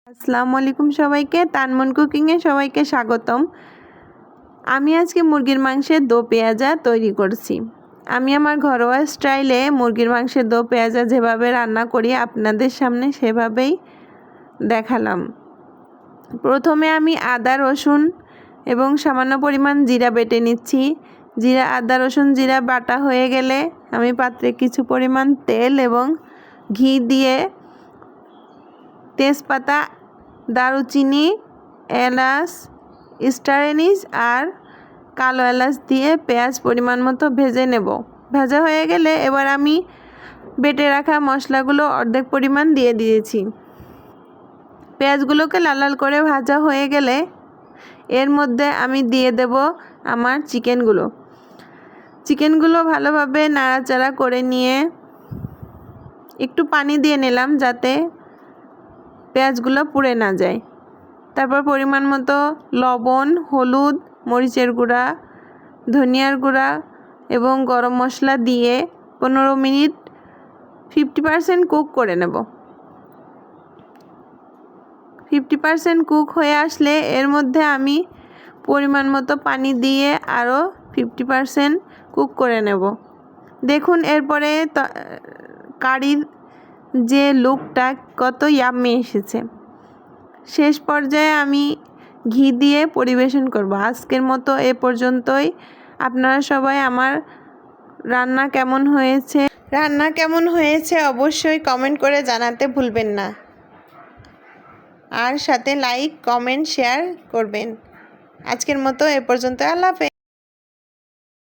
আসসালামু আলাইকুম সবাইকে, তানমন কুকিংয়ে সবাইকে স্বাগতম। আমি আজকে মুরগির মাংসের দো পেঁয়াজা তৈরি করছি। আমি আমার ঘরোয়া স্টাইলে মুরগির মাংসের দো পেঁয়াজা যেভাবে রান্না করি আপনাদের সামনে সেভাবেই দেখালাম। প্রথমে আমি আদা রসুন এবং সামান্য পরিমাণ জিরা বেটে নিচ্ছি। আদা রসুন জিরা বাটা হয়ে গেলে আমি পাত্রে কিছু পরিমাণ তেল এবং ঘি দিয়ে তেজপাতা, দারুচিনি, এলাচ, স্টার এনিস আর কালো এলাচ দিয়ে পেঁয়াজ পরিমাণ মতো ভেজে নেব। ভাজা হয়ে গেলে এবার আমি বেটে রাখা মশলাগুলো অর্ধেক পরিমাণ দিয়ে দিয়েছি। পেঁয়াজগুলোকে লাল লাল করে ভাজা হয়ে গেলে এর মধ্যে আমি দিয়ে দেব আমার চিকেনগুলো ভালোভাবে নাড়াচাড়া করে নিয়ে একটু পানি দিয়ে নিলাম যাতে পেঁয়াজগুলো পুড়ে না যায়। তারপর পরিমাণ মতো লবণ, হলুদ, মরিচের গুঁড়া, ধনিয়ার গুঁড়া এবং গরম মশলা দিয়ে 15 মিনিট 50% কুক করে নেব। 50% কুক হয়ে আসলে এর মধ্যে আমি পরিমাণ মতো পানি দিয়ে আরও 50% কুক করে নেব। দেখুন এরপরে কারির যে লুকটা কত ইয়াম্মি এসেছে। শেষ পর্যায়ে আমি ঘি দিয়ে পরিবেশন করব। আজকের মতো এ পর্যন্তই। আপনারা সবাই আমার রান্না কেমন হয়েছে অবশ্যই কমেন্ট করে জানাতে ভুলবেন না, আর সাথে লাইক, কমেন্ট, শেয়ার করবেন। আজকের মতো এ পর্যন্ত। আল্লাহ হাফেজ।